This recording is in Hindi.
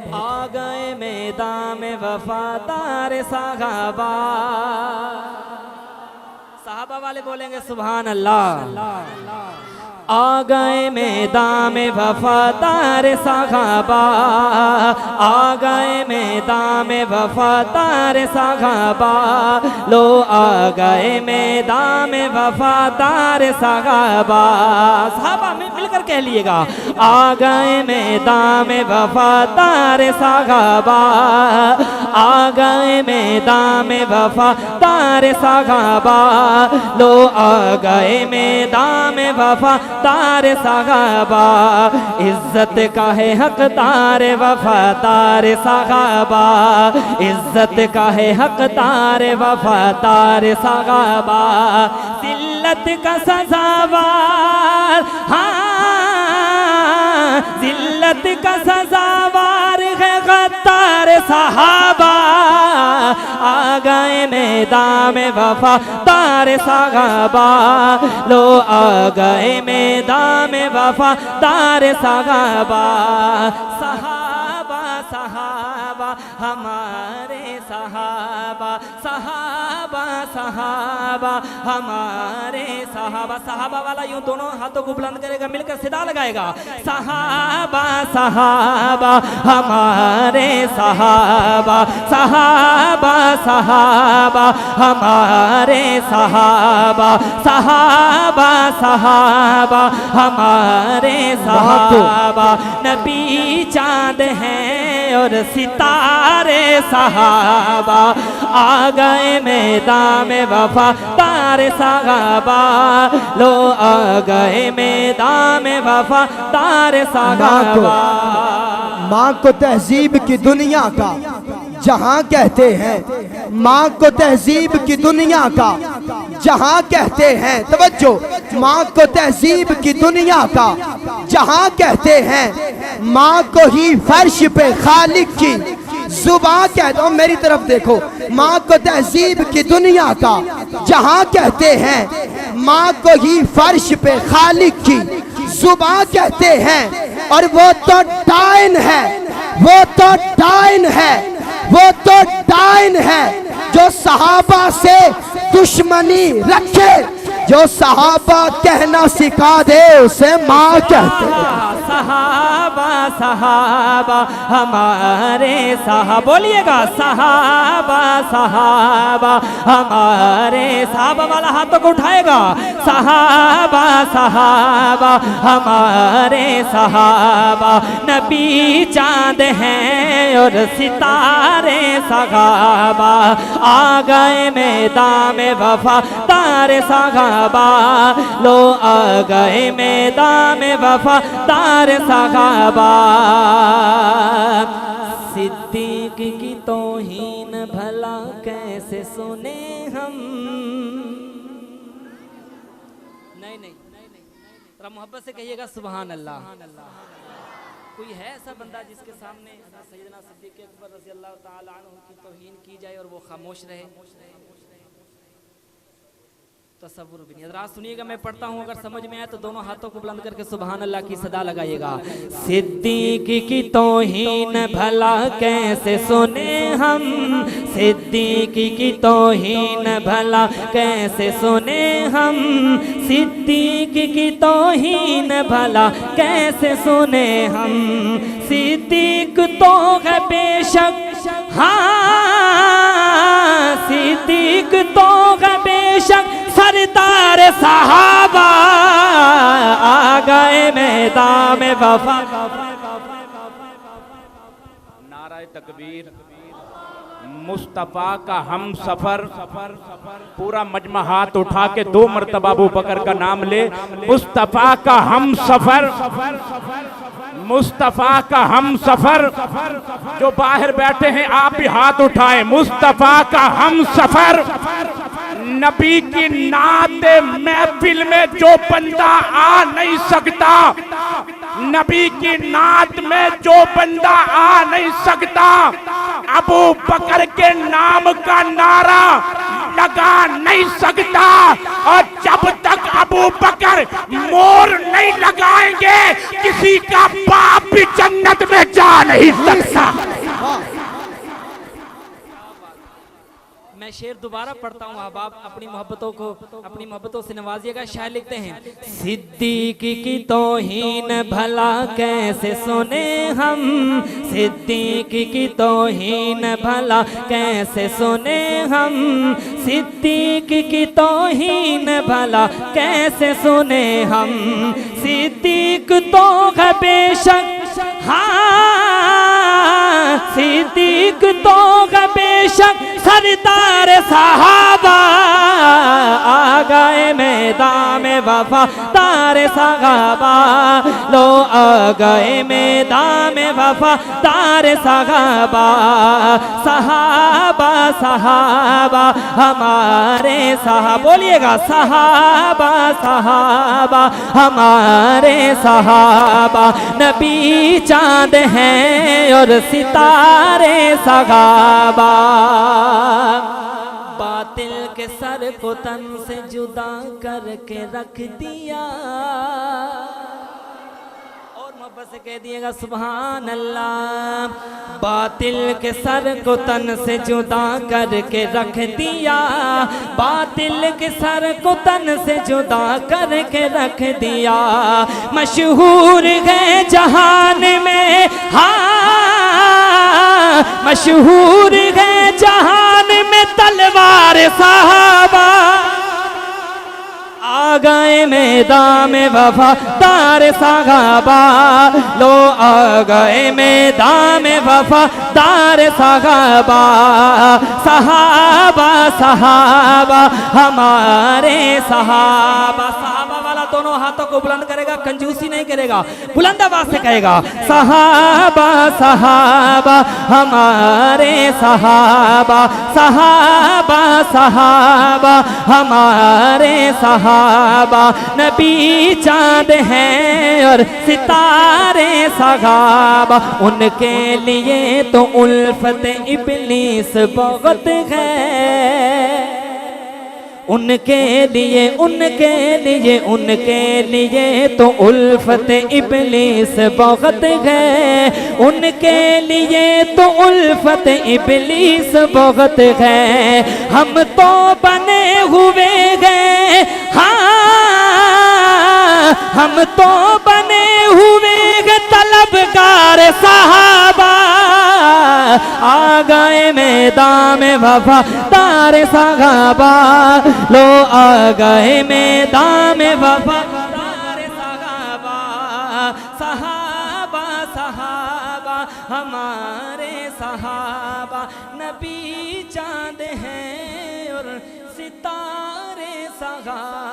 आ गए मैदान में वफादार सहाबा। सहाबा वाले बोलेंगे सुभान अल्लाह। आ गए मैदान में वफादार सहाबा, आ गए मैदान में वफादार सहाबा, लो आ गए मैदान में वफादार सहाबा। सहाबा में मिलकर कह लिएगा, आ गए मैदान में वफादार सहाबा, आ गए मैदान में वफादार सहाबा, लो आ गए मैदान में वफादार सहाबा। इज्जत का है हकदार वफादार सहाबा, इज्जत का है हकदार वफादार सहाबा। जिल्लत का सजावार, हाँ जिल्लत का सजावार है गद्दार सहाबा। आ गए मैदान में वफादार सहाबा, लो आ गए मैदान में वफादार सहाबा। सहाबा सहाबा हमारे सहाबा, सहाबा सहाबा हमारे सहाबा। सहाबा वाला यूं दोनों हाथों को बुलंद करेगा, मिलकर सिदा लगाएगा। सहाबा सहाबा हमारे सहाबा, सहाबा सहाबा हमारे सहाबा, सहाबा सहाबा हमारे सहाबा। नबी चांद हैं और सितारे सहाबा, आ गए मैदान में वफादार सहाबा, लो आ गए मैदान में वफादार सहाबा। माँ को तहजीब की दुनिया का जहाँ कहते हैं, माँ को तहजीब की दुनिया का जहाँ कहते हैं, तवज्जो, माँ को तहजीब की दुनिया का जहाँ कहते हैं, माँ को ही फर्श पे खालिक की जुबान कह दो। मेरी तरफ देखो, माँ को तहजीब की दुनिया का जहाँ कहते हैं, माँ को ही फर्श पे खालिक की जुबान कहते हैं। और वो तो डाइन है, वो तो डाइन है, वो तो डाइन है जो सहाबा से दुश्मनी रखे, जो सहाबा कहना सिखा दे उसे माँ कहते हैं। सहाबा सहाबा हमारे सहाबा, बोलिएगा सहाबा सहाबा हमारे सहाबा वाला हाथों को उठाएगा। सहाबा सहाबा हमारे सहाबा। नबी चांद हैं और सितारे सहाबा, आ गए मैदान में वफादार सहाबा, लो आ गए मैदान में वफादार सहाबा। सिद्दीक की तौहीन भला कैसे सुने हम। नहीं, थोड़ा मोहब्बत से कहिएगा सुभान अल्लाह। कोई है ऐसा बंदा जिसके सामने सैयदना सिद्दीक अकबर रज़ी अल्लाह ताला अन्हु की तौहीन की जाए और वो खामोश रहे? तसव्वुर भी नहीं। हज़रात सुनिएगा, मैं पढ़ता हूँ, अगर समझ में आए तो दोनों हाथों को बुलंद करके सुभान अल्लाह की सदा लगाइएगा। सिद्दीक की तौहीन भला कैसे सुने हम, सिद्दीक की तौहीन भला कैसे सुने हम, सिद्दीक की तौहीन भला कैसे सुने हम। सिद्दीक तो है बेशक, हाँ सिद्दीक तो है बेशक सरदार सहाबा, आ गए मैदान में वफा। नारा तकबीर। मुस्तफ़ा का हम सफर, पूरा मजमा हाथ उठा के 2 मरतबा अबू बकर का नाम ले। मुस्तफ़ा का हम सफर, मुस्तफ़ा का हम सफर। जो बाहर बैठे हैं आप भी हाथ उठाएं। मुस्तफ़ा का हम सफर। नबी की नात महफिल में जो बंदा आ नहीं सकता, नबी की नात में जो बंदा आ नहीं सकता, अबू बकर के नाम का नारा लगा नहीं सकता। और जब तक अबू बकर मोर नहीं लगाएंगे, किसी का बाप भी जन्नत में जा नहीं सकता। मैं शेर दोबारा पढ़ता हूँ, अहबाब अपनी मोहब्बतों से नवाजिएगा। शायर लिखते हैं, सिद्दीक की तौहीन भला कैसे सुने हम, सिद्दीक की तौहीन भला कैसे सुने हम, सिद्दीक की तौहीन भला कैसे सुने हम, सिद्दीक तो है बेशक, हाँ सिद्दीक तो है बेशक सरदार साहबा, आ गए मैदान में वफा तारे साहबा, लो आ गए मैदान में वफा तारे साहबा, सहाबा सहाबा हमारे साहबा, बोलिएगा सहाबा सहाबा हमारे सहाबा, नबी चांद हैं और सितारे सहाबा, बातिल के सर को तन से जुदा करके रख दिया, और मोहब्बत से कह दिएगा सुभान अल्लाह, बातिल के सर को तन से जुदा करके रख दिया, बातिल के सर को तन से जुदा करके रख दिया, मशहूर है जहान में, हाँ मशहूर है जहान में तलवार साहबा, आ गए मैदान में वफा तारे साहबा, लो आ गए मैदान में वफा तारे साहबा, सहाबा सहाबा हमारे सहाबा, सहाबा वाला दोनों हाथों को बुलंद करेगा, कंजूसी नहीं करेगा, बुलंद आवाज से कहेगा, सहाबा सहाबा हमारे सहाबा, सहाबा सहाबा हमारे सहाबा, नबी चांद हैं और सितारे सहाबा, उनके लिए तो उल्फत इब्लीस बहुत है, उनके लिए तो उल्फत इब्लीस बहुत है, उनके लिए तो उल्फत इब्लीस बहुत है, हम तो बने हुए हैं, हाँ हम तो बने हुए हैं तलबगार साहबा, आ गए मैदान में वफा तारे साहबा, लो आ गए मैदान में वफा तारे साहबा, सहाबा सहाबा हमारे सहाबा, नबी चांद हैं और सितारे सहाबा।